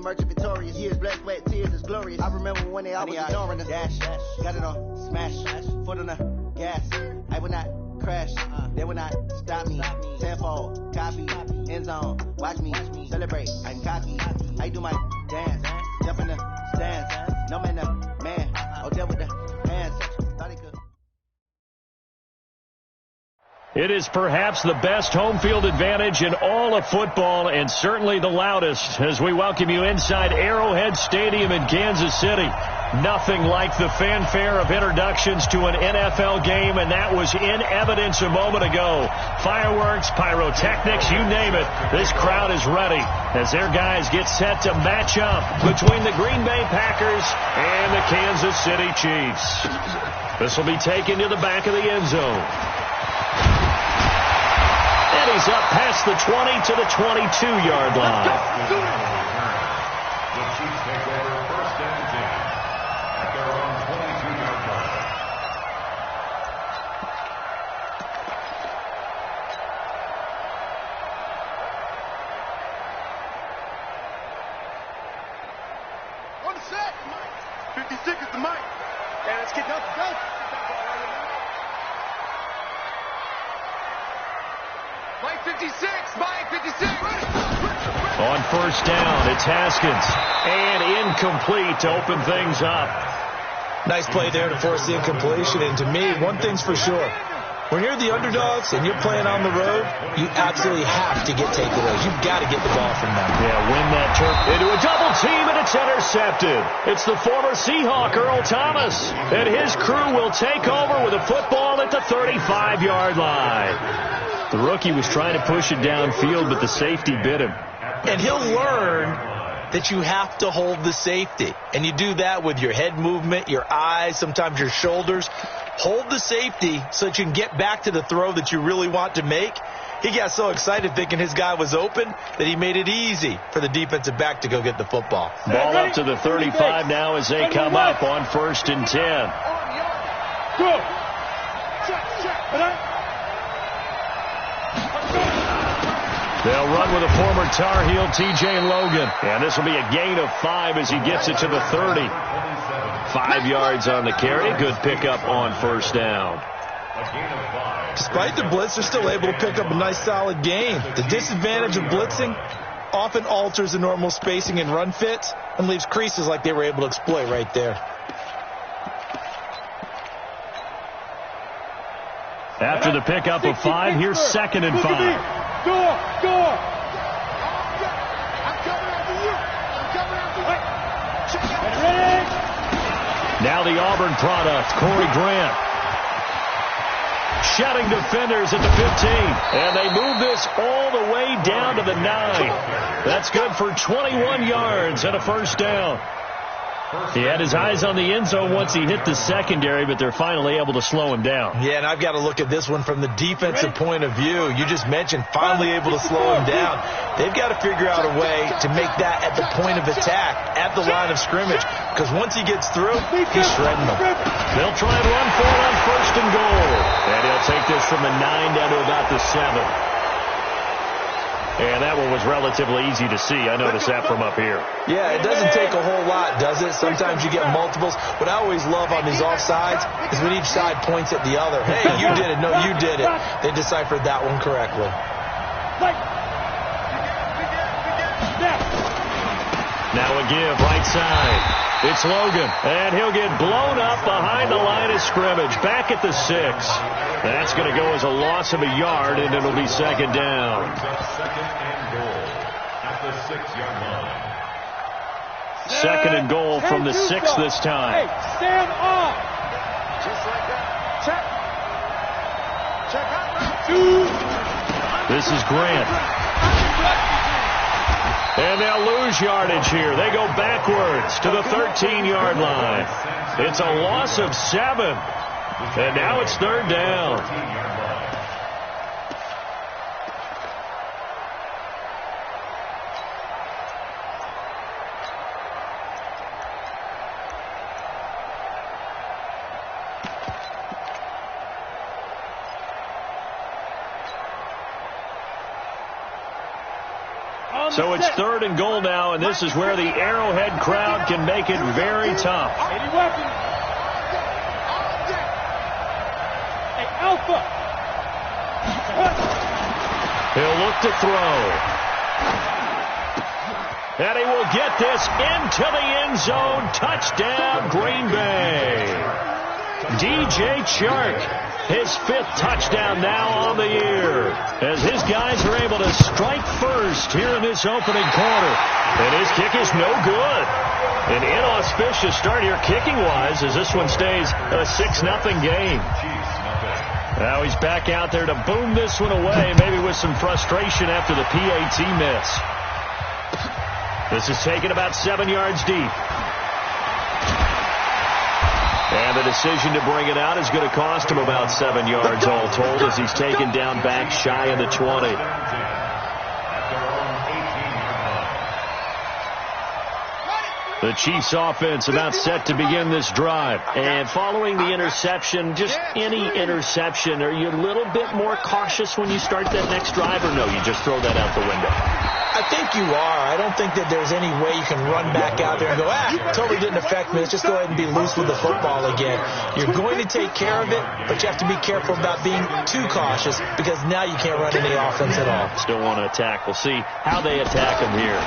emerging victorious. Years, blood, sweat, tears is glorious. I remember when they always ignoring us. Dash, got it on, smash, foot on the gas. I would not crash, they would not stop me. Tenfold, copy, end zone, watch me celebrate. I'm cocky, I do my dance, jump in the stands. No man, man, oh, there with the hands. Thought he could. It is perhaps the best home field advantage in all of football, and certainly the loudest, as we welcome you inside Arrowhead Stadium in Kansas City. Nothing like the fanfare of introductions to an NFL game, and that was in evidence a moment ago. Fireworks, pyrotechnics, you name it. This crowd is ready as their guys get set to match up between the Green Bay Packers and the Kansas City Chiefs. This will be taken to the back of the end zone. And he's up past the 20 to the 22-yard line. The Chiefs take over first and 10 at their own 22-yard line. On the set, 56 is the mic. Yeah, let's get go. Mike 56, Mike 56. On first down, it's Haskins. And incomplete to open things up. Nice play there to force the incompletion. And to me, one thing's for sure. When you're the underdogs and you're playing on the road, you absolutely have to get takeaways. You've got to get the ball from them. Yeah, win that turf into a double team, and it's intercepted. It's the former Seahawk, Earl Thomas. And his crew will take over with a football at the 35-yard line. The rookie was trying to push it downfield, but the safety bit him. And he'll learn that you have to hold the safety. And you do that with your head movement, your eyes, sometimes your shoulders. Hold the safety so that you can get back to the throw that you really want to make. He got so excited thinking his guy was open that he made it easy for the defensive back to go get the football. Ball up to the 35 now as they come up on first and 10. Go. Check. They'll run with a former Tar Heel, T.J. Logan. And this will be a gain of 5 as he gets it to the 30. 5 yards on the carry. Good pickup on first down. Despite the blitz, they're still able to pick up a nice solid gain. The disadvantage of blitzing often alters the normal spacing and run fits and leaves creases like they were able to exploit right there. After the pickup of 5, here's second and 5. Door. I'm coming after you. Ready? Now the Auburn product, Corey Grant. Shutting defenders at the 15. And they move this all the way down to the 9. That's good for 21 yards and a first down. He had his eyes on the end zone once he hit the secondary, but they're finally able to slow him down. Yeah, and I've got to look at this one from the defensive point of view. You just mentioned finally able to slow him down. They've got to figure out a way to make that at the point of attack, at the line of scrimmage, because once he gets through, he's shredding them. They'll try and run for it on first and goal. And he'll take this from the 9 down to about the 7. And that one was relatively easy to see. I noticed that from up here. Yeah, it doesn't take a whole lot, does it? Sometimes you get multiples. What I always love on these offsides is when each side points at the other. Hey, you did it. No, you did it. They deciphered that one correctly. Now a give, right side. It's Logan, and he'll get blown up behind the line of scrimmage. Back at the 6. That's going to go as a loss of a yard, and it'll be second down. Second and goal at the 6-yard line. Second and goal from the 6 this time. Hey, stand off. Just like that. Check. This is Grant. And they'll lose yardage here. They go backwards to the 13-yard line. It's a loss of 7. And now it's third down. So it's 3rd and goal now, and this is where the Arrowhead crowd can make it very tough. Any weapons? Hey, Alpha! He'll look to throw. And he will get this into the end zone. Touchdown, Green Bay. DJ Chark, his 5th touchdown now on the year, as his guys are able to strike first here in this opening quarter. And his kick is no good. An inauspicious start here kicking-wise, as this one stays a 6-0 game. Now he's back out there to boom this one away, maybe with some frustration after the PAT miss. This is taken about 7 yards deep. And the decision to bring it out is going to cost him about 7 yards all told, as he's taken down back shy of the 20. The Chiefs offense about set to begin this drive. And following the interception, just any interception, are you a little bit more cautious when you start that next drive, or no, you just throw that out the window? I think you are. I don't think that there's any way you can run back out there and go, totally didn't affect me. Let's just go ahead and be loose with the football again. You're going to take care of it, but you have to be careful about being too cautious, because now you can't run any offense at all. Still want to attack. We'll see how they attack him here.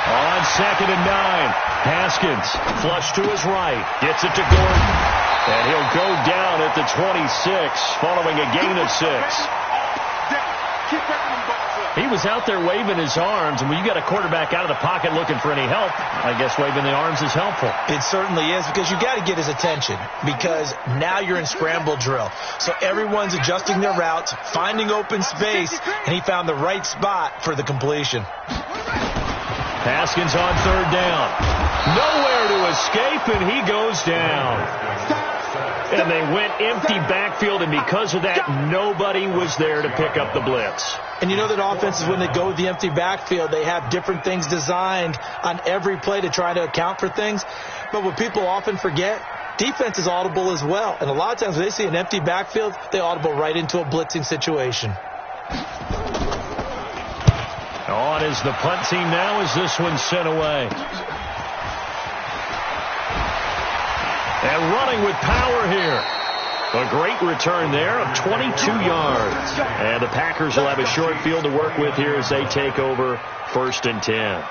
On 2nd and 9, Haskins, flush to his right, gets it to Gordon, and he'll go down at the 26, following a gain of 6. He was out there waving his arms, and when you got a quarterback out of the pocket looking for any help, I guess waving the arms is helpful. It certainly is, because you got to get his attention, because now you're in scramble drill. So everyone's adjusting their routes, finding open space, and he found the right spot for the completion. Haskins on 3rd down. Nowhere to escape, and he goes down. And they went empty backfield, and because of that, nobody was there to pick up the blitz. And you know that offenses, when they go with the empty backfield, they have different things designed on every play to try to account for things. But what people often forget, defense is audible as well. And a lot of times when they see an empty backfield, they audible right into a blitzing situation. On is the punt team now as this one's sent away. And running with power here. A great return there of 22 yards. And the Packers will have a short field to work with here as they take over 1st and 10.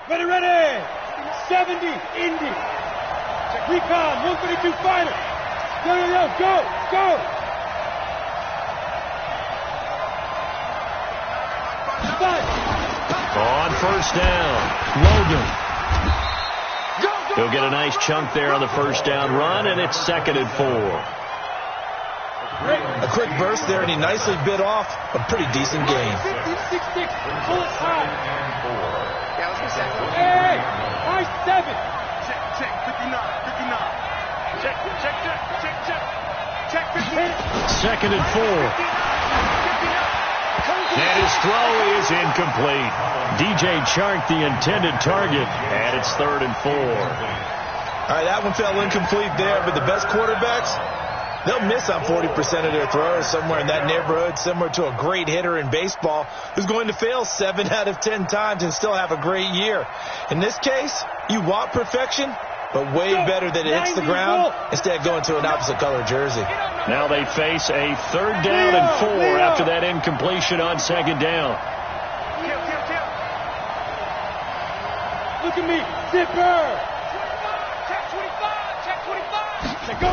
Ready. 70, Indy. Check recon, 132 fighter. Go. On 1st down, Logan. He'll get a nice chunk there on the 1st down run, and it's 2nd and 4. A quick burst there, and he nicely bit off a pretty decent gain. 6-6, pull it high. Hey, high 7. Check, 59. Check, 2nd and 4. And his throw is incomplete. DJ Chark, the intended target, and it's 3rd and 4. All right, that one fell incomplete there, but the best quarterbacks, they'll miss on 40% of their throws, somewhere in that neighborhood, similar to a great hitter in baseball who's going to fail 7 out of 10 times and still have a great year. In this case, you want perfection, but way better that it hits the ground instead of going to an opposite color jersey. Now they face a 3rd down and 4 after that incompletion on 2nd down. Look at me, zipper. Check 25. Go.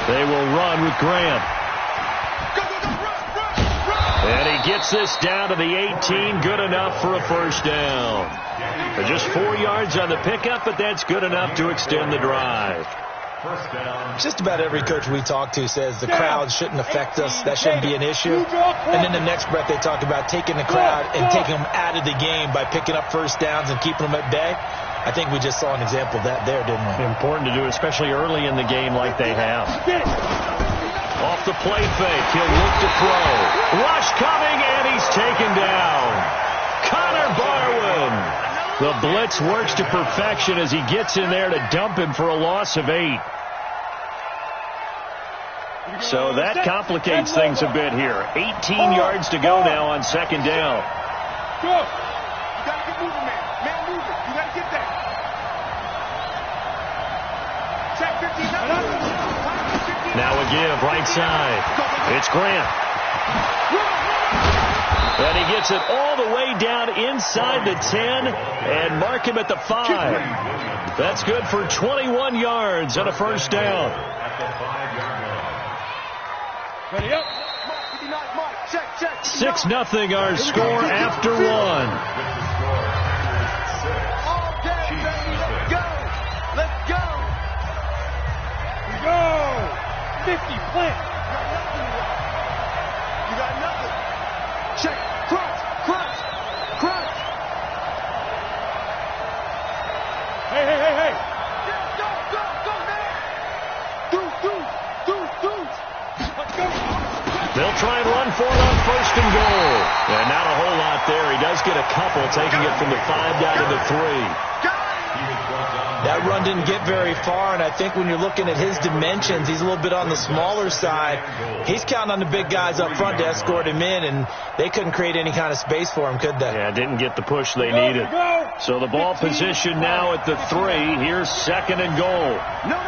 They will run with Graham. And he gets this down to the 18, good enough for a 1st down. Just 4 yards on the pickup, but that's good enough to extend the drive. Just about every coach we talk to says the crowd shouldn't affect us. That shouldn't be an issue. And then the next breath they talk about taking the crowd and taking them out of the game by picking up 1st downs and keeping them at bay. I think we just saw an example of that there, didn't we? Important to do, especially early in the game like they have. Off the play fake, he'll look to throw. Rush coming, and he's taken down. Connor Barwin. The blitz works to perfection as he gets in there to dump him for a loss of 8. So that complicates things a bit here. 18 yards to go now on second down. Go. You got to get moving, man. Man moving. You got to get that. Check 15. Now a give right side. It's Grant. And he gets it all the way down inside the 10 and mark him at the 5. That's good for 21 yards and a first down. Ready up. 6-0 our score after 1. All day, baby. Let's go. Let's go. Go. 50 plant. You got nothing. Check. Crunch. Crunch. Crunch. Hey. Go now. Let's go. They'll try and run for it on first and goal. And not a whole lot there. He does get a couple, taking it from the 5 down to the 3. That run didn't get very far, and I think when you're looking at his dimensions, he's a little bit on the smaller side. He's counting on the big guys up front to escort him in, and they couldn't create any kind of space for him, could they? Yeah, didn't get the push they needed. So the ball position now at the 3. Here's second and goal. No.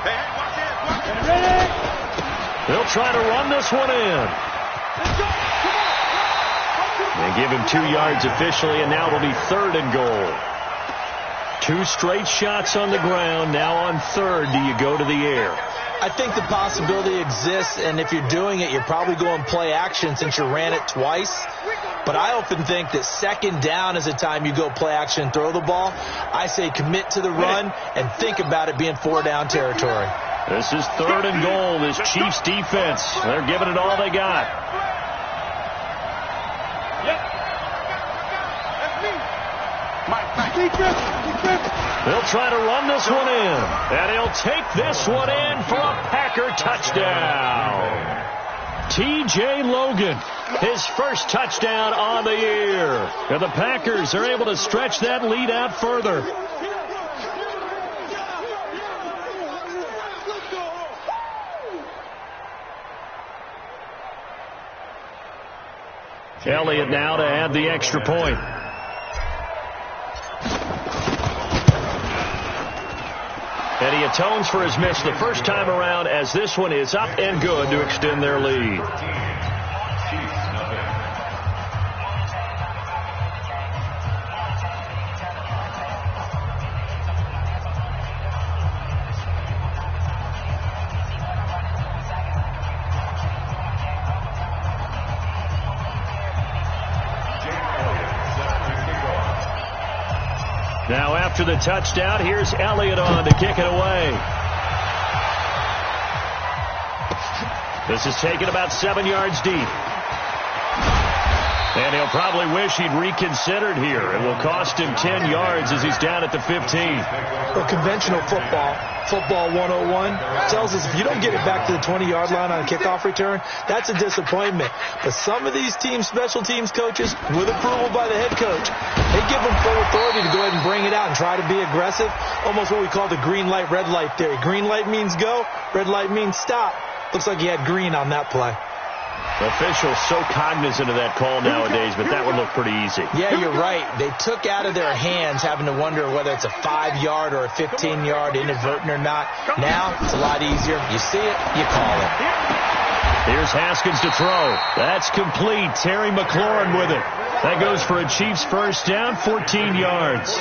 Hey, watch it. They'll try to run this one in. They give him 2 yards officially, and now it'll be third and goal. 2 straight shots on the ground. Now on third, do you go to the air? I think the possibility exists, and if you're doing it, you're probably going play action since you ran it twice. But I often think that second down is the time you go play action and throw the ball. I say commit to the run and think about it being 4-down territory. This is third and goal. This Chiefs defense, they're giving it all they got. They'll try to run this one in, and he'll take this one in for a Packer touchdown. T.J. Logan, his first touchdown on the year. And the Packers are able to stretch that lead out further. Elliott now to add the extra point. And he atones for his miss the first time around as this one is up and good to extend their lead. Now after the touchdown, here's Elliott on to kick it away. This is taken about 7 yards deep. And he'll probably wish he'd reconsidered here. It will cost him 10 yards as he's down at the 15. Well, conventional football 101, tells us if you don't get it back to the 20-yard line on a kickoff return, that's a disappointment. But some of these teams, special teams coaches, with approval by the head coach, they give them full authority to go ahead and bring it out and try to be aggressive. Almost what we call the green light, red light theory. Green light means go, red light means stop. Looks like he had green on that play. Officials so cognizant of that call nowadays, but that would look pretty easy. Yeah, you're right. They took out of their hands having to wonder whether it's a 5-yard or a 15-yard inadvertent or not. Now, it's a lot easier. You see it, you call it. Here's Haskins to throw. That's complete. Terry McLaurin with it. That goes for a Chiefs first down, 14 yards.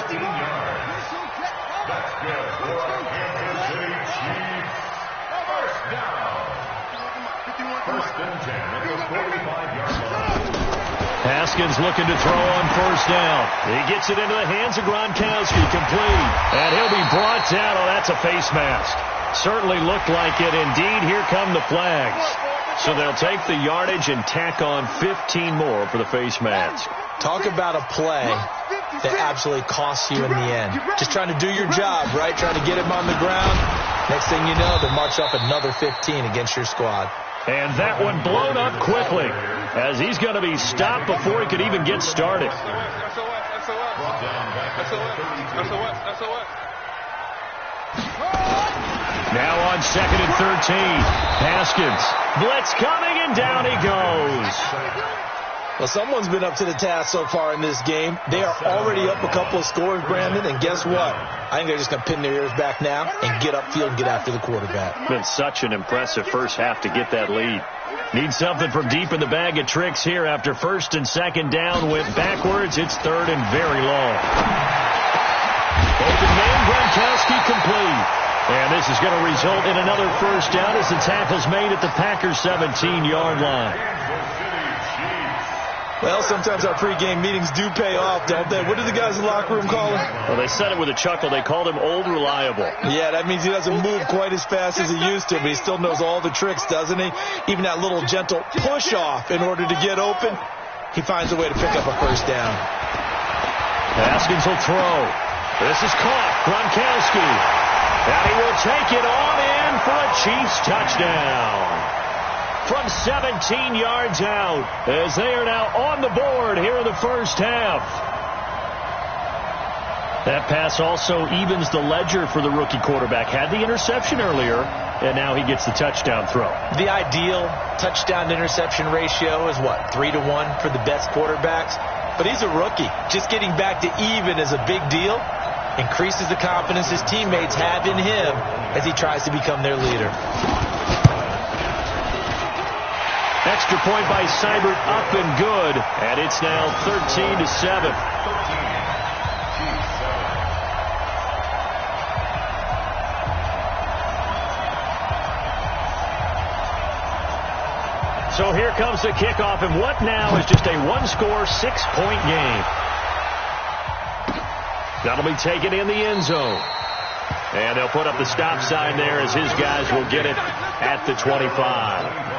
Haskins looking to throw on first down. He gets it into the hands of Gronkowski, complete. And he'll be brought down. Oh, that's a face mask. Certainly looked like it. Indeed, here come the flags. So they'll take the yardage and tack on 15 more for the face mask. Talk about a play that absolutely costs you in the end. Just trying to do your job, right? Trying to get him on the ground. Next thing you know, they march off another 15 against your squad. And that one blown up quickly as he's going to be stopped before he could even get started. Now on 2nd and 13. Haskins. Blitz coming, and down he goes. Well, someone's been up to the task so far in this game. They are already up a couple of scores, Brandon, and guess what? I think they're just going to pin their ears back now and get upfield and get after the quarterback. Been such an impressive first half to get that lead. Need something from deep in the bag of tricks here after 1st and 2nd down. Went backwards. It's 3rd and very long. Open man, Gronkowski complete. And this is going to result in another first down as the tackle's made at the Packers' 17-yard line. Well, sometimes our pregame meetings do pay off, don't they? What did the guys in the locker room call him? Well, they said it with a chuckle. They called him Old Reliable. Yeah, that means he doesn't move quite as fast as he used to, but he still knows all the tricks, doesn't he? Even that little gentle push-off in order to get open, he finds a way to pick up a first down. Haskins will throw. This is caught. Gronkowski. And he will take it on in for a Chiefs touchdown. From 17 yards out, as they are now on the board here in the first half. That pass also evens the ledger for the rookie quarterback. Had the interception earlier, and now he gets the touchdown throw. The ideal touchdown-interception ratio is what, 3-to-1 for the best quarterbacks? But he's a rookie. Just getting back to even is a big deal. Increases the confidence his teammates have in him as he tries to become their leader. Extra point by Seibert, up and good. And it's now 13-7. So here comes the kickoff, and what now is just a one-score, 6-point game. That'll be taken in the end zone. And they'll put up the stop sign there as his guys will get it at the 25.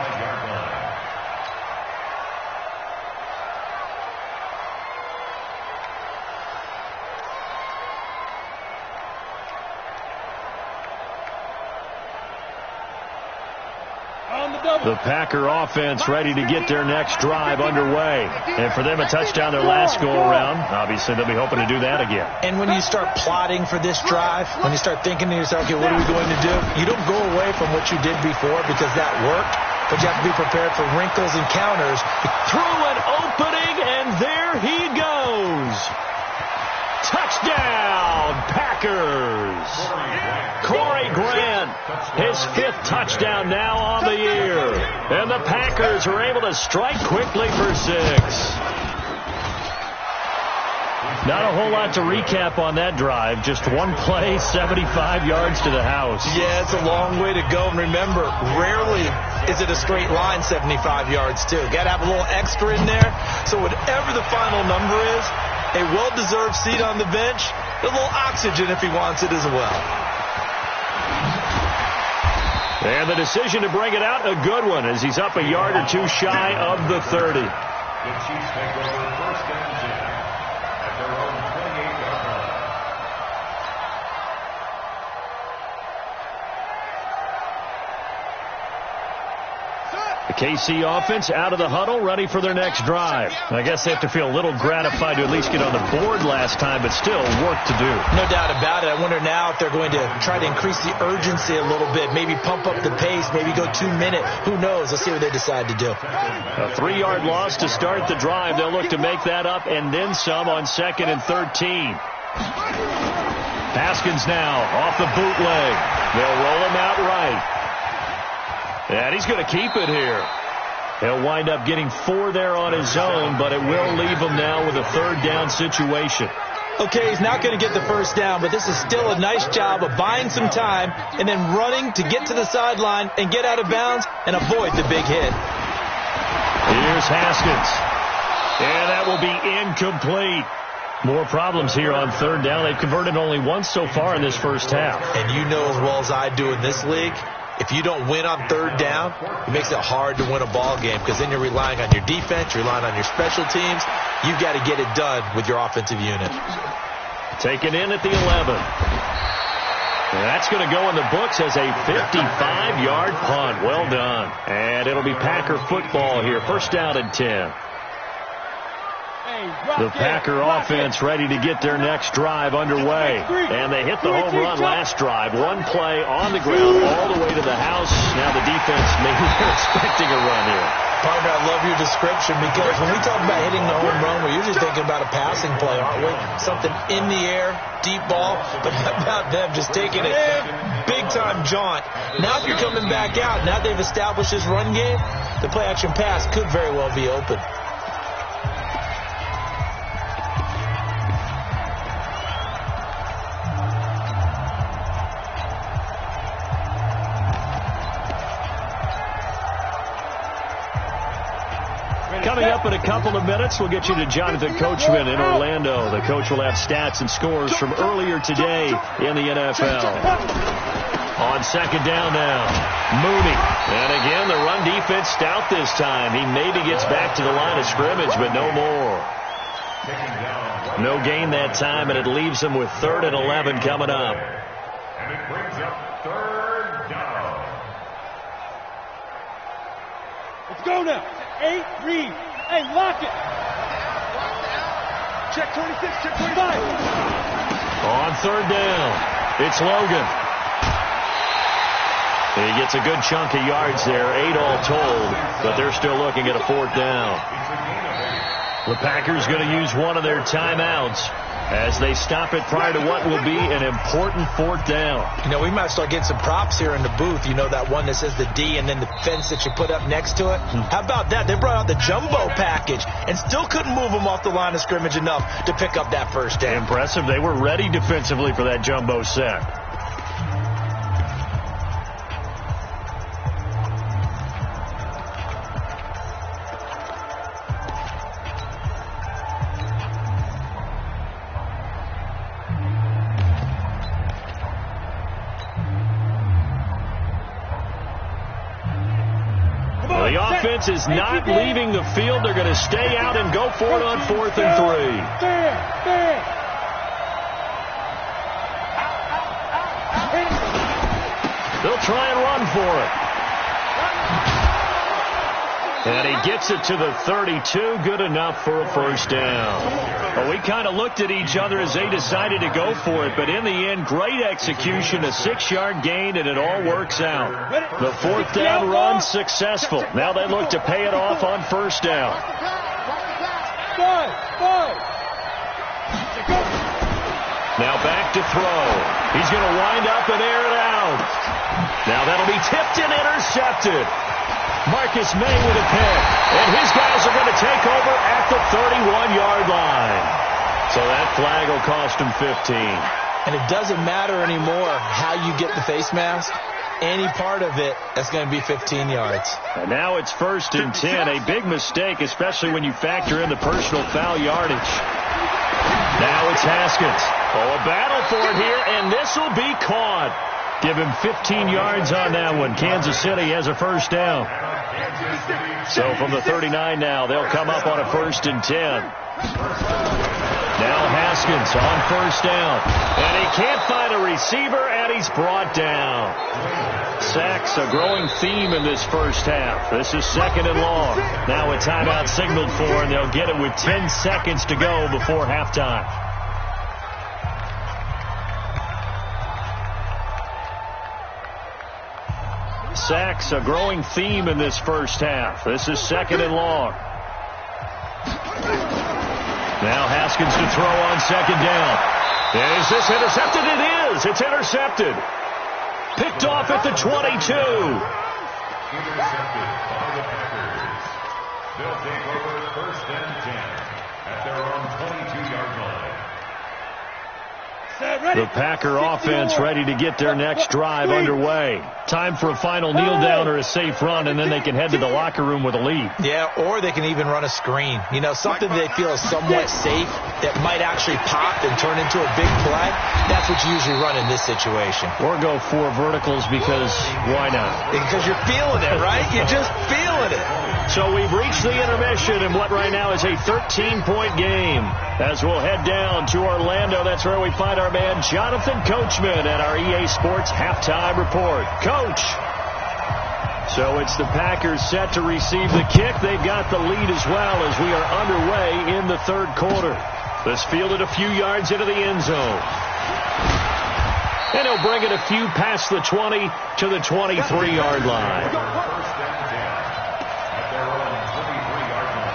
The Packer offense ready to get their next drive underway. And for them, a touchdown their last go-around. Obviously, they'll be hoping to do that again. And when you start plotting for this drive, when you start thinking to yourself, okay, what are we going to do? You don't go away from what you did before because that worked, but you have to be prepared for wrinkles and counters. Through an opening, and there he goes. Touchdown, Packers. Corey Grant, his 5th touchdown now on the year. And the Packers are able to strike quickly for 6. Not a whole lot to recap on that drive. Just one play, 75 yards to the house. Yeah, it's a long way to go. And remember, rarely is it a straight line 75 yards, too. Got to have a little extra in there. So whatever the final number is, a well-deserved seat on the bench, a little oxygen if he wants it as well. And the decision to bring it out, a good one, as he's up a yard or two shy of the 30. The Chiefs take over 1st and 10 at their own 28-yard line. The KC offense out of the huddle, ready for their next drive. I guess they have to feel a little gratified to at least get on the board last time, but still work to do. No doubt about it. I wonder now if they're going to try to increase the urgency a little bit, maybe pump up the pace, maybe go 2-minute. Who knows? Let's see what they decide to do. A 3-yard loss to start the drive. They'll look to make that up and then some on 2nd and 13. Haskins now off the bootleg. They'll roll him out right. And he's going to keep it here. He'll wind up getting 4 there on his own, but it will leave him now with a 3rd down situation. Okay, he's not going to get the first down, but this is still a nice job of buying some time and then running to get to the sideline and get out of bounds and avoid the big hit. Here's Haskins. And that will be incomplete. More problems here on 3rd down. They've converted only once so far in this first half. And you know as well as I do in this league, if you don't win on 3rd down, it makes it hard to win a ball game because then you're relying on your defense, you're relying on your special teams. You've got to get it done with your offensive unit. Taken in at the 11. And that's going to go in the books as a 55-yard punt. Well done. And it'll be Packer football here. 1st down and 10. The Packer offense ready to get their next drive underway. And they hit the home run last drive. One play on the ground all the way to the house. Now the defense maybe they're expecting a run here. Partner, I love your description because when we talk about hitting the home run, we're usually thinking about a passing play, aren't we? Something in the air, deep ball. But how about them just taking it big-time jaunt? Now if you're coming back out, now they've established this run game, the play-action pass could very well be open. Coming up in a couple of minutes, we'll get you to Jonathan Coachman in Orlando. The coach will have stats and scores from earlier today in the NFL. On second down now, Mooney. And again, the run defense stout this time. He maybe gets back to the line of scrimmage, but no more. No gain that time, and it leaves him with 3rd and 11 coming up. And it brings up 3rd down. Let's go now. 8, read. Hey, lock it. Check 26, check 25. On 3rd down, it's Logan. He gets a good chunk of yards there, 8 all told, but they're still looking at a 4th down. The Packers going to use one of their timeouts as they stop it prior to what will be an important 4th down. You know, we might start getting some props here in the booth. You know that one that says the D and then the fence that you put up next to it? How about that? They brought out the jumbo package and still couldn't move them off the line of scrimmage enough to pick up that 1st down. Impressive. They were ready defensively for that jumbo set. The offense is not leaving the field. They're going to stay out and go for it on 4th and 3. They'll try and run for it. And he gets it to the 32. Good enough for a 1st down. Well, we kind of looked at each other as they decided to go for it. But in the end, great execution, a 6-yard gain, and it all works out. The 4th down run successful. Now they look to pay it off on 1st down. Now back to throw. He's going to wind up and air it out. Now that'll be tipped and intercepted. Marcus May with a pick. And his guys are going to take over at the 31-yard line. So that flag will cost him 15. And it doesn't matter anymore how you get the face mask. Any part of it, that's going to be 15 yards. And now it's 1st and 10. A big mistake, especially when you factor in the personal foul yardage. Now it's Haskins. Oh, a battle for it here, and this will be caught. Give him 15 yards on that one. Kansas City has a 1st down. So from the 39 now, they'll come up on a 1st and 10. Now Haskins on 1st down. And he can't find a receiver, and he's brought down. Sacks, a growing theme in this 1st half. This is 2nd and long. Now a timeout signaled for, and they'll get it with 10 seconds to go before halftime. Sacks, a growing theme in this 1st half. This is 2nd and long. Now Haskins to throw on 2nd down. Is this intercepted? It is. It's intercepted. Picked off at the 22. Intercepted by the Packers. They'll take over 1st and 10 at their own 22-yard line. The Packer offense ready to get their next drive underway. Time for a final kneel down or a safe run, and then they can head to the locker room with a lead. Yeah, or they can even run a screen. You know, something they feel is somewhat safe that might actually pop and turn into a big play. That's what you usually run in this situation. Or go 4 verticals because why not? Because you're feeling it, right? You're just feeling it. So we've reached the intermission in what right now is a 13-point game. As we'll head down to Orlando, that's where we find our man Jonathan Coachman at our EA Sports Halftime Report. Coach. So it's the Packers set to receive the kick. They've got the lead as well as we are underway in the third quarter. This fielded a few yards into the end zone. And he'll bring it a few past the 20 to the 23-yard line. First and 10 at their own 23-yard line.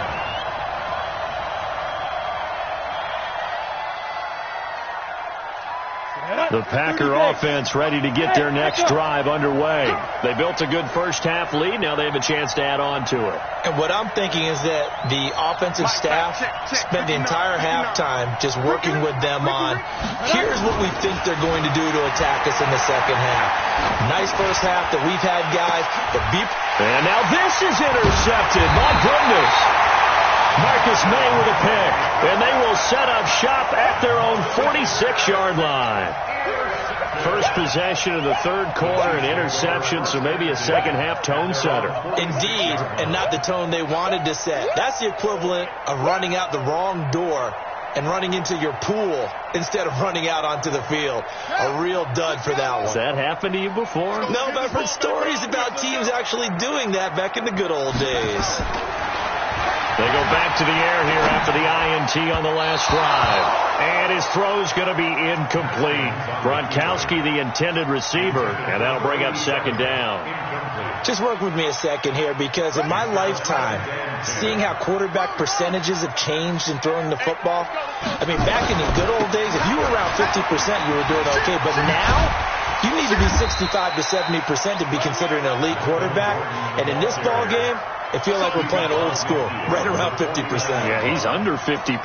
The Packer offense ready to get their next drive underway. They built a good first-half lead. Now they have a chance to add on to it. And what I'm thinking is that the offensive staff spent the entire halftime just working with them on, here's what we think they're going to do to attack us in the second half. Nice first half that we've had, guys. And now this is intercepted. My goodness. Marcus May with a pick. And they will set up shop at their own 46-yard line. First possession of the third quarter, an interception, so maybe a second-half tone setter. Indeed, and not the tone they wanted to set. That's the equivalent of running out the wrong door and running into your pool instead of running out onto the field. A real dud for that one. Has that happened to you before? No, but I've heard stories about teams actually doing that back in the good old days. They go back to the air here after the INT on the last drive. And his throw's going to be incomplete. Gronkowski, the intended receiver, and that'll bring up second down. Just work with me a second here, because in my lifetime, seeing how quarterback percentages have changed in throwing the football, I mean, back in the good old days, if you were around 50%, you were doing okay. But now, you need to be 65 to 70% to be considered an elite quarterback. And in this ball game, I feel like we're playing old school, right around 50%. Yeah, he's under 50%.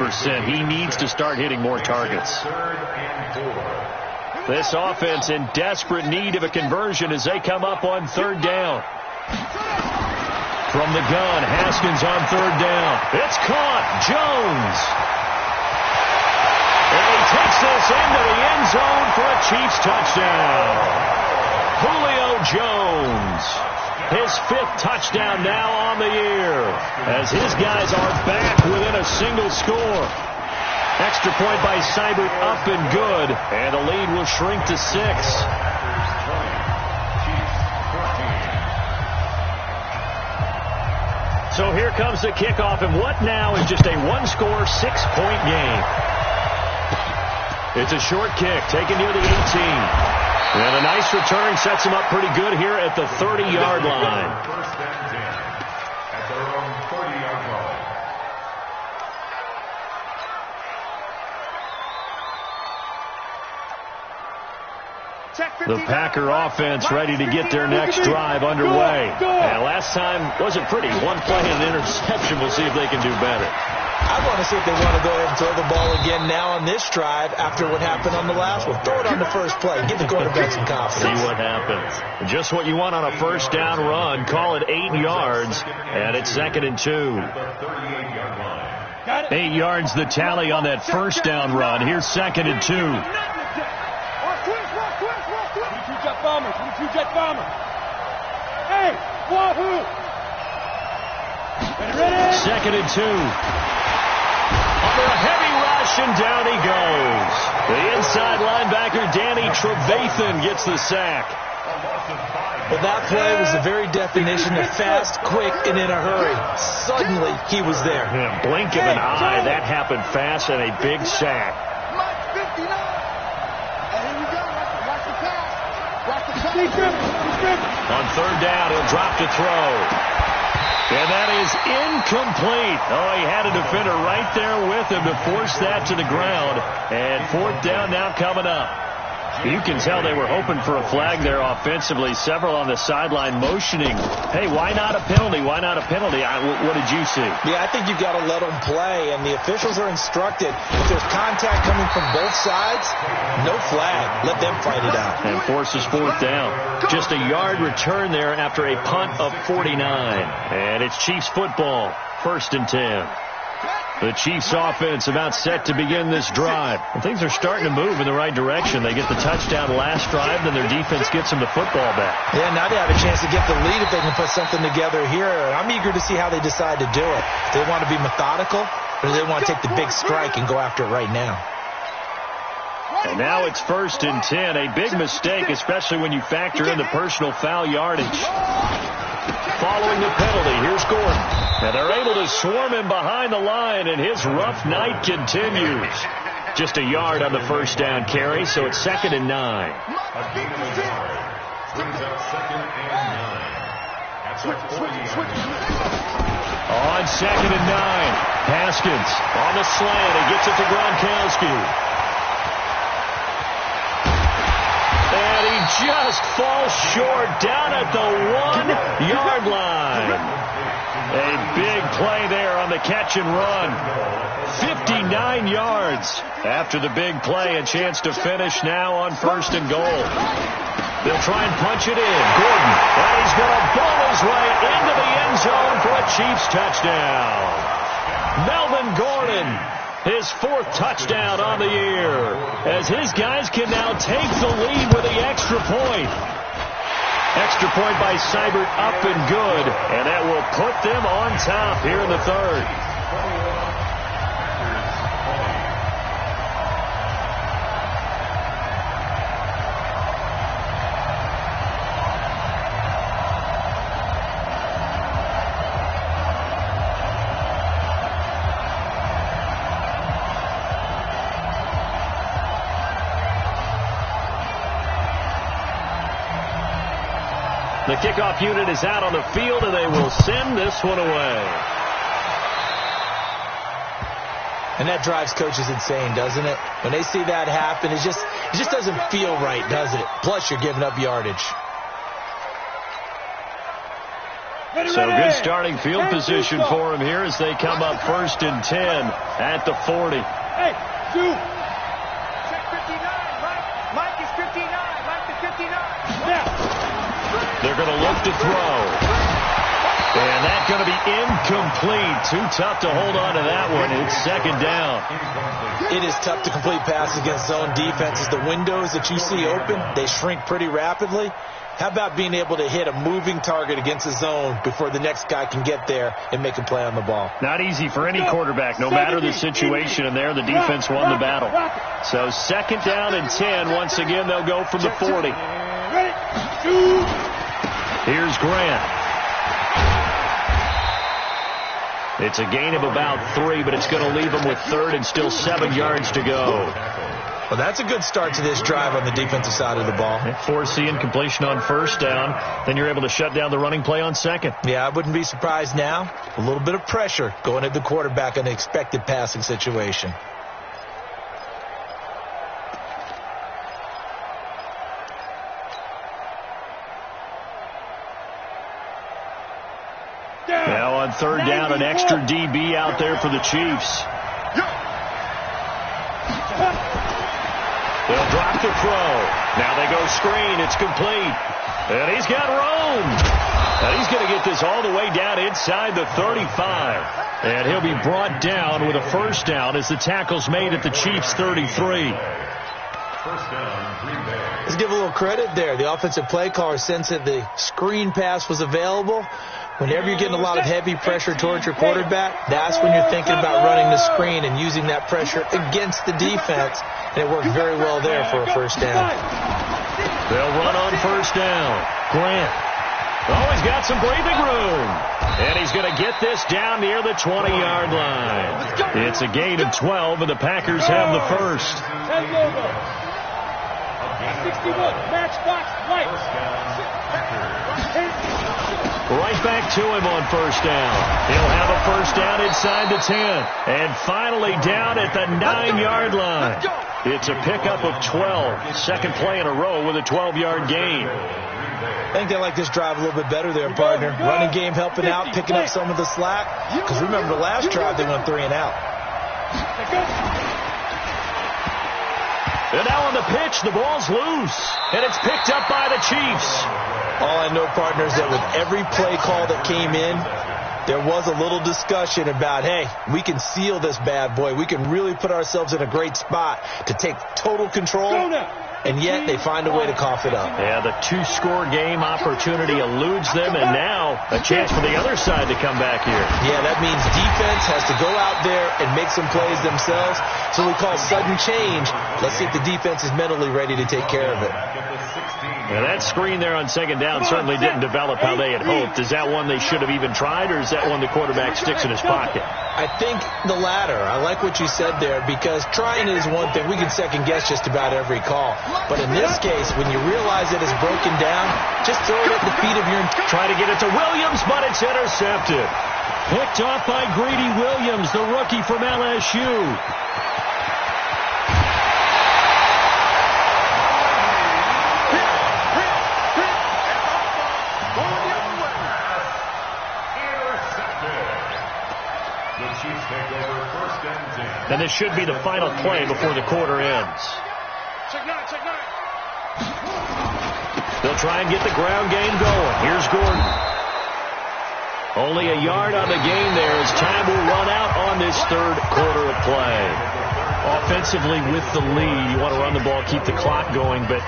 He needs to start hitting more targets. This offense in desperate need of a conversion as they come up on third down. From the gun, Haskins on third down. It's caught. Jones. And he takes this into the end zone for a Chiefs touchdown. Julio Jones. His fifth touchdown now on the year as his guys are back within a single score. Extra point by Seibert up and good, and the lead will shrink to 6. So here comes the kickoff, and what now is just a one-score, 6-point game. It's a short kick taken near the 18. And a nice return sets him up pretty good here at the 30-yard line. First and 10 at their own 30-yard line. The Packer offense ready to get their next drive underway. And last time wasn't pretty. One play and an interception. We'll see if they can do better. I want to see if they want to go ahead and throw the ball again now on this drive after what happened on the last one. Throw it on the first play. Give the quarterback some confidence. See what happens. Just what you want on a first down run. Call it 8 yards, and it's 2nd and 2. 8 yards the tally on that first down run. Here's 2nd and 2. 22 jet bomber. 22 jet bomber. Hey, wahoo! Ready? 2nd and 2. Under a heavy rush, and down he goes. The inside linebacker, Danny Trevathan, gets the sack. Well, that play was the very definition of fast, quick, and in a hurry. Suddenly, he was there. Yeah, blink of an eye. That happened fast, and a big sack. Mike 59. And here we go. Watch the pass. Watch the pass. On third down, he'll drop to throw. And that is incomplete. Oh, he had a defender right there with him to force that to the ground. And fourth down now coming up. You can tell they were hoping for a flag there offensively. Several on the sideline motioning. Hey, why not a penalty? Why not a penalty? What did you see? Yeah, I think you've got to let them play, and the officials are instructed. If there's contact coming from both sides, no flag. Let them fight it out. And forces fourth down. Just a yard return there after a punt of 49. And it's Chiefs football, 1st and 10. The Chiefs offense about set to begin this drive. And things are starting to move in the right direction. They get the touchdown last drive, then their defense gets them the football back. Yeah, now they have a chance to get the lead if they can put something together here. I'm eager to see how they decide to do it. Do they want to be methodical, or do they want to take the big strike and go after it right now? And now it's 1st and 10. A big mistake, especially when you factor in the personal foul yardage. following the penalty. Here's Gordon. And they're able to swarm him behind the line, and his rough night continues. Just a yard on the first down carry, so it's 2nd and 9. A gain of a yard. Brings up 2nd and 9. At the 40-yard line. On 2nd and 9, Haskins on the slant. He gets it to Gronkowski. And he just falls short down at the 1-yard line. A big play there on the catch and run. 59 yards after the big play. A chance to finish now on 1st and goal. They'll try and punch it in. Gordon, and he's going to ball his way into the end zone for a Chiefs touchdown. Melvin Gordon, his 4th touchdown on the year, as his guys can now take the lead with the extra point. Extra point by Seibert, up and good, and that will put them on top here in the 3rd. The kickoff unit is out on the field, and they will send this one away. And that drives coaches insane, doesn't it? When they see that happen, it just doesn't feel right, does it? Plus, you're giving up yardage. So good starting field position for him here as they come up 1st and 10 at the 40. Hey, check 59. Mike is 59. Mike is 59. Yeah. They're going to look to throw. And that's going to be incomplete. Too tough to hold on to that one. It's 2nd down. It is tough to complete passes against zone defenses. The windows that you see open, they shrink pretty rapidly. How about being able to hit a moving target against a zone before the next guy can get there and make a play on the ball? Not easy for any quarterback, no matter the situation. And there, the defense won the battle. So 2nd down and 10. Once again, they'll go from the 40. Here's Grant. It's a gain of about 3, but it's going to leave them with 3rd and still 7 yards to go. Well, that's a good start to this drive on the defensive side of the ball. Force incompletion on 1st down. Then you're able to shut down the running play on 2nd. Yeah, I wouldn't be surprised now. A little bit of pressure going at the quarterback in an expected passing situation. Now on 3rd down, an extra DB out there for the Chiefs. They'll drop the throw. Now they go screen. It's complete. And he's got room. And he's going to get this all the way down inside the 35. And he'll be brought down with a 1st down as the tackle's made at the Chiefs' 33. Let's give a little credit there. The offensive play caller sensed that the screen pass was available. Whenever you're getting a lot of heavy pressure towards your quarterback, that's when you're thinking about running the screen and using that pressure against the defense. And it worked very well there for a 1st down. They'll run on 1st down. Grant. Oh, he's got some breathing room. And he's going to get this down near the 20-yard line. It's a gain of 12, and the Packers have the 1st. 61, matchbox, white. Right back to him on 1st down. He'll have a 1st down inside the 10. And finally down at the 9-yard line. It's a pickup of 12. 2nd play in a row with a 12-yard gain. I think they like this drive a little bit better there, partner. Running game helping out, picking up some of the slack. Because remember, the last drive they went 3 and out. And now on the pitch, the ball's loose. And it's picked up by the Chiefs. All I know, partner, is that with every play call that came in, there was a little discussion about, hey, we can seal this bad boy. We can really put ourselves in a great spot to take total control, and yet they find a way to cough it up. Yeah, the 2-score game opportunity eludes them, and now a chance for the other side to come back here. Yeah, that means defense has to go out there and make some plays themselves. So we call sudden change. Let's see if the defense is mentally ready to take care of it. Now that screen there on second down certainly didn't develop how they had hoped. Is that one they should have even tried, or is that one the quarterback sticks in his pocket? I think the latter. I like what you said there, because trying is one thing. We can second-guess just about every call. But in this case, when you realize that it's broken down, just throw it at the feet of your... Try to get it to Williams, but it's intercepted. Picked off by Greedy Williams, the rookie from LSU. And this should be the final play before the quarter ends. They'll try and get the ground game going. Here's Gordon. Only a yard on the game there as time will run out on this third quarter of play. Offensively with the lead, you want to run the ball, keep the clock going, but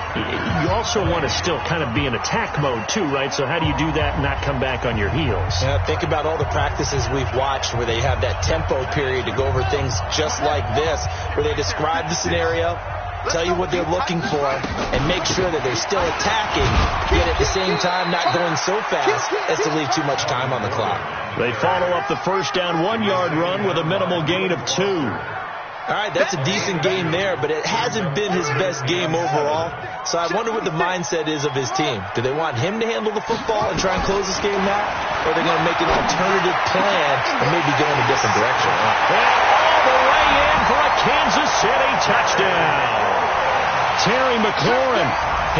you also want to still kind of be in attack mode too, right? So how do you do that and not come back on your heels? Yeah, think about all the practices we've watched where they have that tempo period to go over things just like this, where they describe the scenario, tell you what they're looking for, and make sure that they're still attacking, yet at the same time not going so fast as to leave too much time on the clock. They follow up the first down 1-yard run with a minimal gain of 2. All right, that's a decent game there, but it hasn't been his best game overall. So I wonder what the mindset is of his team. Do they want him to handle the football and try and close this game out? Or are they going to make an alternative plan and maybe go in a different direction? And all the way in for a Kansas City touchdown. Terry McLaurin,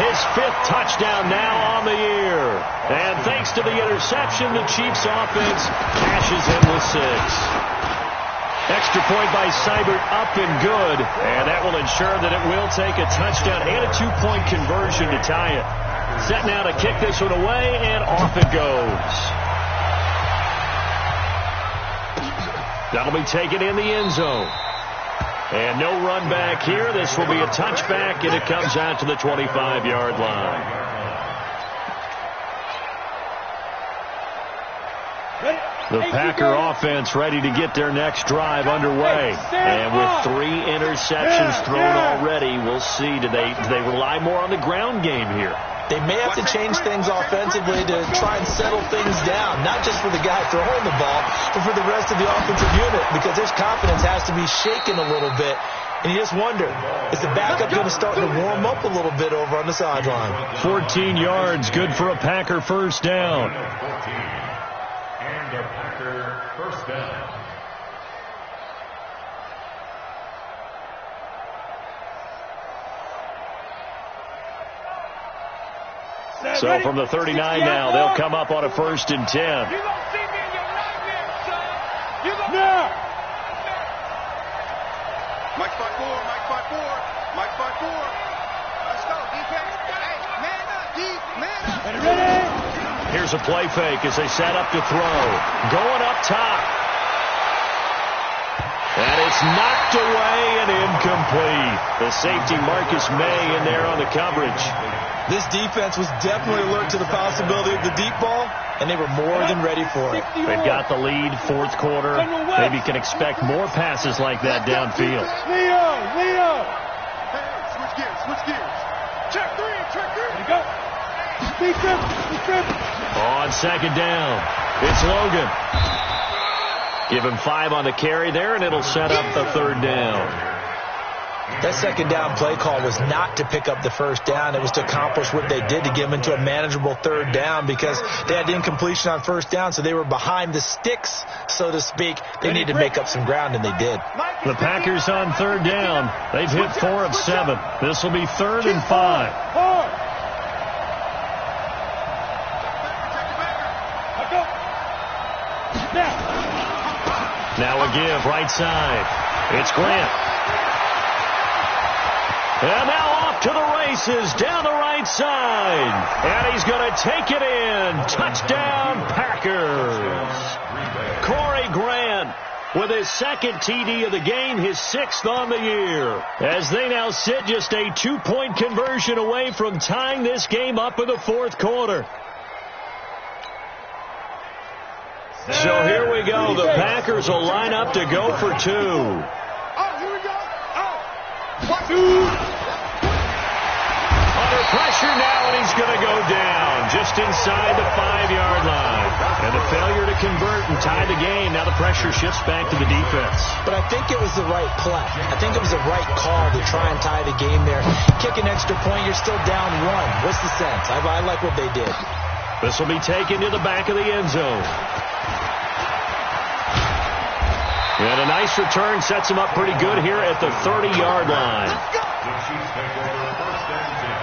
his 5th touchdown now on the year. And thanks to the interception, the Chiefs offense cashes in with 6. Extra point by Seibert, up and good. And that will ensure that it will take a touchdown and a 2-point conversion to tie it. Set now to kick this one away, and off it goes. That'll be taken in the end zone. And no run back here. This will be a touchback, and it comes out to the 25-yard line. The Packer offense ready to get their next drive underway. And with 3 interceptions thrown already, we'll see. Do they rely more on the ground game here? They may have to change things offensively to try and settle things down, not just for the guy throwing the ball, but for the rest of the offensive unit, because his confidence has to be shaken a little bit. And you just wonder, is the backup going to start to warm up a little bit over on the sideline? 14 yards, good for a Packer first down. And a Packer first down. So from the 39 now, they'll come up on a 1st and 10. You don't see me in your nightmares, son. You don't know. Mike 5-4, Mike 5-4, Mike 5-4. Let's go, defense. Hey, man up, D, man up. Ready? Here's a play fake as they set up to throw. Going up top. And it's knocked away and incomplete. The safety Marcus May in there on the coverage. This defense was definitely alert to the possibility of the deep ball, and they were more than ready for it. They've got the lead, 4th quarter. Maybe can expect more passes like that downfield. Leo! Hey, switch gears. Check 3. Here you go. Speed trip. On 2nd down, it's Logan. Give him 5 on the carry there, and it'll set up the 3rd down. That 2nd down play call was not to pick up the 1st down. It was to accomplish what they did, to get them into a manageable 3rd down, because they had incompletion on 1st down, so they were behind the sticks, so to speak. They needed to make up some ground, and they did. The Packers on 3rd down. They've hit 4 of 7. This will be 3rd and 5. Now a give, right side. It's Grant. And now off to the races, down the right side. And he's going to take it in. Touchdown, Packers. Corey Grant with his 2nd TD of the game, his 6th on the year. As they now sit just a 2-point conversion away from tying this game up in the 4th quarter. So here we go. The Packers will line up to go for 2. Oh, here we go. Oh. 1, 2. Under pressure now, and he's going to go down just inside the 5-yard line. And the failure to convert and tie the game. Now the pressure shifts back to the defense. But I think it was the right play. I think it was the right call to try and tie the game there. Kick an extra point, you're still down 1. What's the sense? I like what they did. This will be taken to the back of the end zone. And a nice return sets him up pretty good here at the 30-yard line. The Chiefs take over first and 10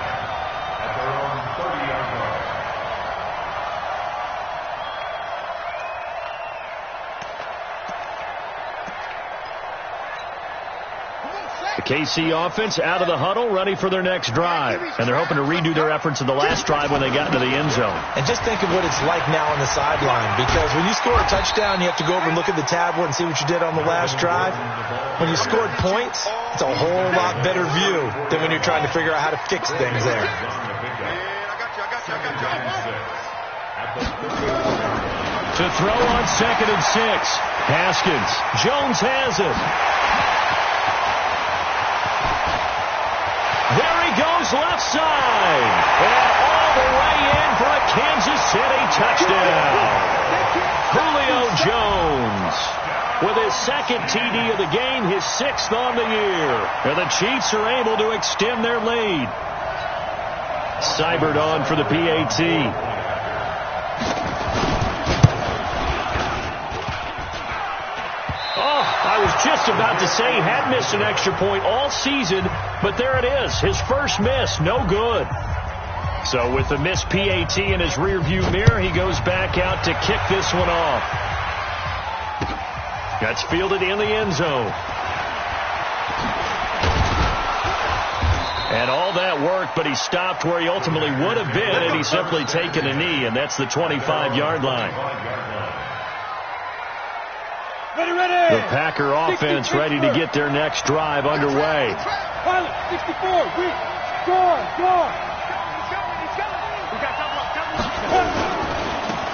at their own 30-yard line. The KC offense out of the huddle, ready for their next drive. And they're hoping to redo their efforts in the last drive when they got into the end zone. And just think of what it's like now on the sideline, because when you score a touchdown, you have to go over and look at the tablet and see what you did on the last drive. When you scored points, it's a whole lot better view than when you're trying to figure out how to fix things there. To throw on 2nd and 6. Haskins. Jones has it. There he goes left side. And all the way in for a Kansas City touchdown. Julio Jones with his 2nd TD of the game, his 6th on the year. And the Chiefs are able to extend their lead. Seibert on for the PAT. I was just about to say he had missed an extra point all season, but there it is. His first miss, no good. So with the missed PAT in his rearview mirror, he goes back out to kick this one off. That's fielded in the end zone. And all that work, but he stopped where he ultimately would have been had he simply taken a knee, and that's the 25-yard line. The Packer offense ready to get their next drive underway. 64,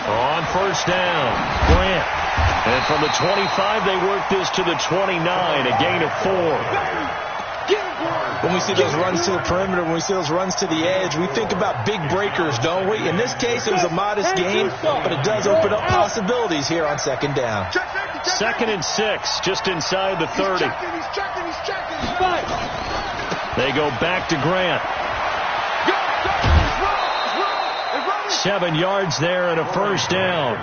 On first down, Grant. And from the 25, they work this to the 29, a gain of 4. When we see those runs to the perimeter, when we see those runs to the edge, we think about big breakers, don't we? In this case, it was a modest gain, but it does open up possibilities here on 2nd down. 2nd and 6, just inside the 30. They go back to Grant. 7 yards there and a first down.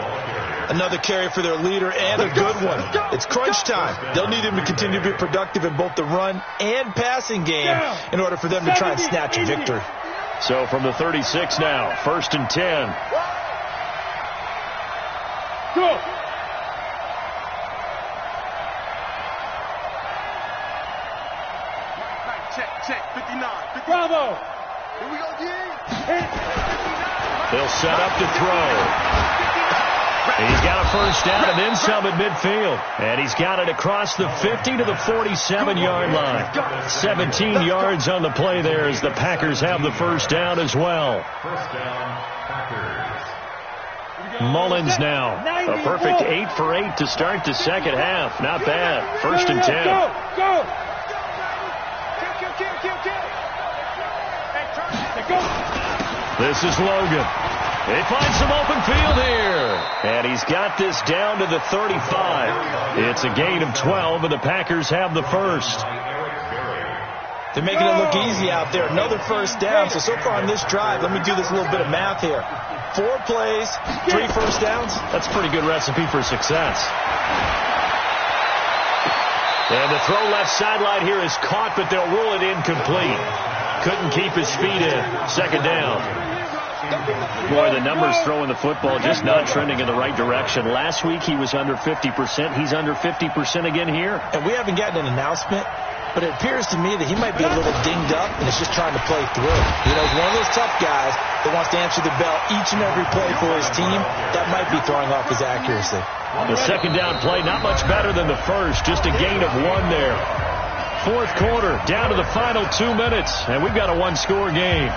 Another carry for their leader and a good one. It's crunch time. They'll need him to continue to be productive in both the run and passing game in order for them to try and snatch a victory. So from the 36 now, 1st and 10. Go. Check, 59. Bravo. Here we go, They'll set up to throw. He's got a first down and then some at midfield. And he's got it across the 50 to the 47-yard line. 17 yards on the play there as the Packers have the first down as well. First down, Packers. Mullins now. A perfect 8 for 8 to start the second half. Not bad. 1st and 10. Go. This is Logan. He finds some open field here. And he's got this down to the 35. It's a gain of 12, and the Packers have the first. They're making it look easy out there. Another first down. So far on this drive, let me do this little bit of math here. 4 plays, 3 first downs. That's a pretty good recipe for success. And the throw left sideline here is caught, but they'll rule it incomplete. Couldn't keep his feet in. 2nd down. Boy, the numbers throwing the football just not trending in the right direction. Last week he was under 50%. He's under 50% again here. And we haven't gotten an announcement, but it appears to me that he might be a little dinged up and is just trying to play through. You know, one of those tough guys that wants to answer the bell each and every play for his team. That might be throwing off his accuracy. The 2nd down play, not much better than the first. Just a gain of 1 there. 4th quarter, down to the final 2 minutes, and we've got a 1-score game.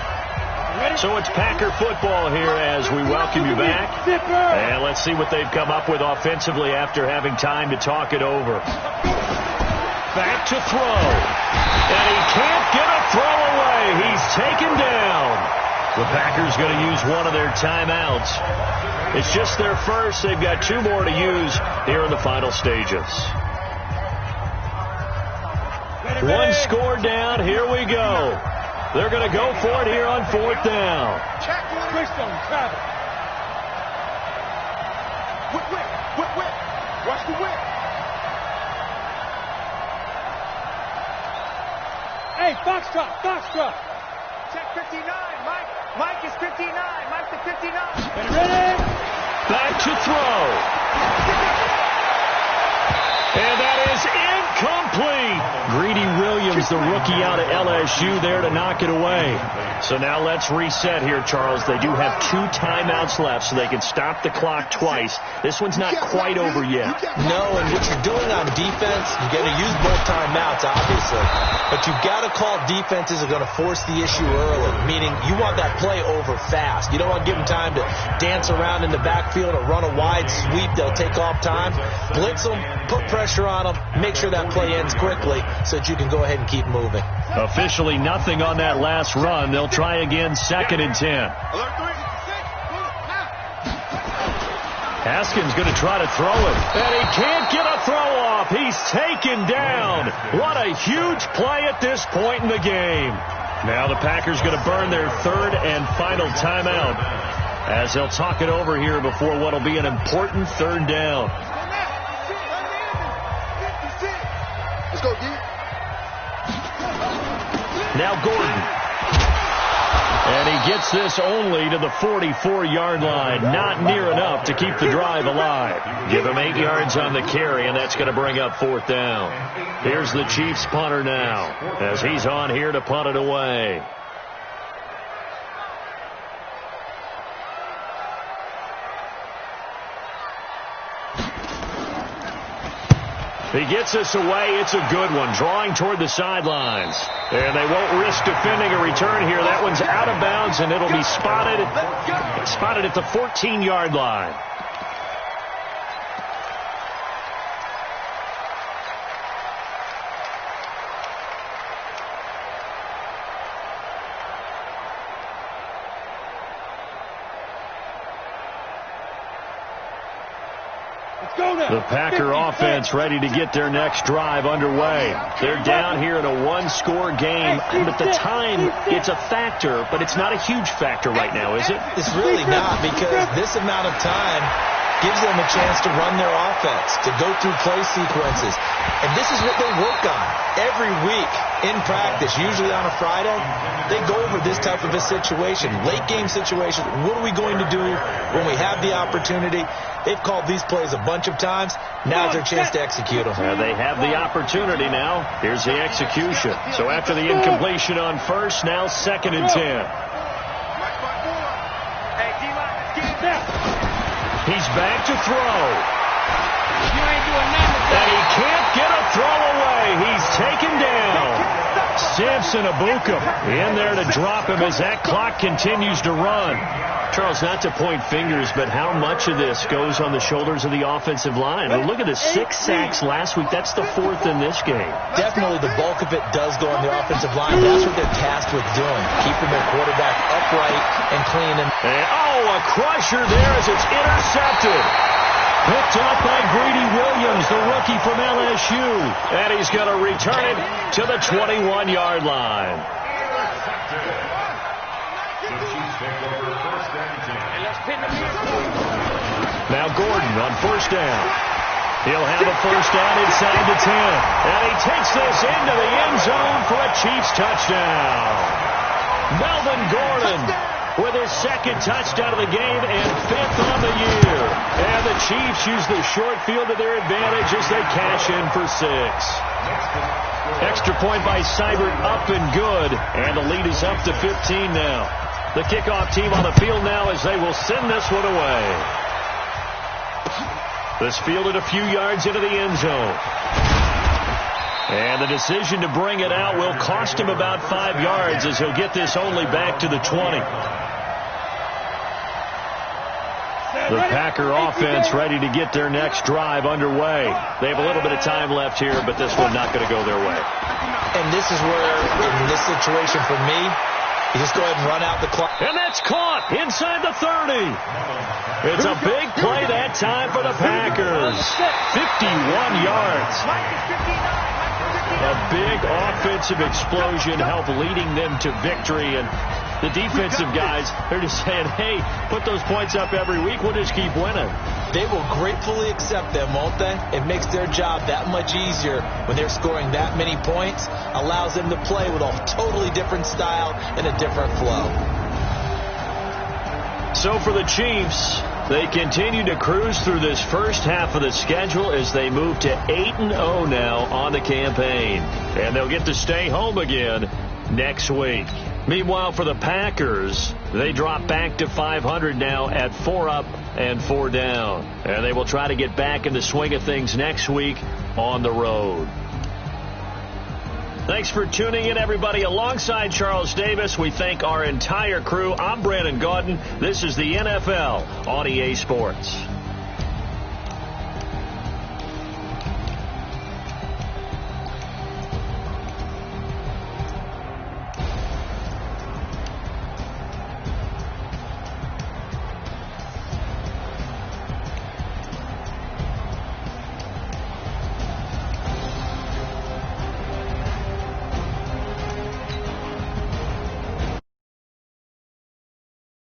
So it's Packer football here as we welcome you back. And let's see what they've come up with offensively after having time to talk it over. back to throw. And he can't get a throw away. He's taken down. The Packers going to use one of their timeouts. It's just their first. They've got 2 more to use here in the final stages. 1 score down. Here we go. They're going to go for it here on 4th down. Twist on travel. Whip. Watch the whip. Hey, Foxtrot. Check 59, Mike. Mike is 59. Mike to 59. Ready? Back to throw. And that is incomplete. Greedy Williams, the rookie out of LSU, there to knock it away. So now let's reset here, Charles. They do have 2 timeouts left, so they can stop the clock twice. This one's not quite over yet. No, and what you're doing on defense, you're going to use both timeouts, obviously. But you've got to call defenses are going to force the issue early, meaning you want that play over fast. You don't want to give them time to dance around in the backfield or run a wide sweep. They'll take off time. Blitz them, put pressure on them, make sure that play ends quickly so that you can go ahead and keep moving. Officially nothing on that last run. They'll try again, 2nd and 10. Haskins going to try to throw it, and he can't get a throw off. He's taken down. What a huge play at this point in the game. Now the Packers going to burn their 3rd and final timeout as they'll talk it over here before what will be an important 3rd down. Let's go, D. Now Gordon. And he gets this only to the 44-yard line. Not near enough to keep the drive alive. Give him 8 yards on the carry, and that's going to bring up 4th down. Here's the Chiefs punter now as he's on here to punt it away. He gets us away. It's a good one. Drawing toward the sidelines. And they won't risk defending a return here. That one's out of bounds, and it'll be spotted at the 14-yard line. The Packer offense ready to get their next drive underway. They're down here in a 1-score game, but the time, it's a factor, but it's not a huge factor right now, is it? It's really not, because this amount of time gives them a chance to run their offense, to go through play sequences. And this is what they work on every week in practice, usually on a Friday. They go over this type of a situation, late game situation. What are we going to do when we have the opportunity? They've called these plays a bunch of times. Now's their chance to execute them. They have the opportunity now. Here's the execution. So after the incompletion on 1st, now 2nd and 10. He's back to throw. You ain't doing nothing. And he can't get a throw away. He's taken down. Samson Abuka in there to drop him as that clock continues to run. Charles, not to point fingers, but how much of this goes on the shoulders of the offensive line? Well, look at the 6 sacks last week. That's the 4th in this game. Definitely the bulk of it does go on the offensive line. That's what they're tasked with doing, keeping their quarterback upright and clean. And a crusher there as it's intercepted. Picked off by Greedy Williams, the rookie from LSU. And he's going to return it to the 21-yard line. Now Gordon on 1st down. He'll have a 1st down inside the 10. And he takes this into the end zone for a Chiefs touchdown. Melvin Gordon with his 2nd touchdown of the game and 5th on the year. And the Chiefs use the short field to their advantage as they cash in for 6. Extra point by Seibert, up and good. And the lead is up to 15 now. The kickoff team on the field now as they will send this one away. This fielded a few yards into the end zone. And the decision to bring it out will cost him about 5 yards as he'll get this only back to the 20. The Packer offense ready to get their next drive underway. They have a little bit of time left here, but this one not going to go their way. And this is where, in this situation for me, you just go ahead and run out the clock. And that's caught inside the 30. It's a big play that time for the Packers. 51 yards. A big offensive explosion helped leading them to victory. And the defensive guys, they're just saying, hey, put those points up every week. We'll just keep winning. They will gratefully accept them, won't they? It makes their job that much easier when they're scoring that many points. Allows them to play with a totally different style and a different flow. So for the Chiefs, they continue to cruise through this first half of the schedule as they move to 8-0 now on the campaign. And they'll get to stay home again next week. Meanwhile, for the Packers, they drop back to 500 now at 4 up and 4 down. And they will try to get back in the swing of things next week on the road. Thanks for tuning in, everybody. Alongside Charles Davis, we thank our entire crew. I'm Brandon Gaudin. This is the NFL on EA Sports.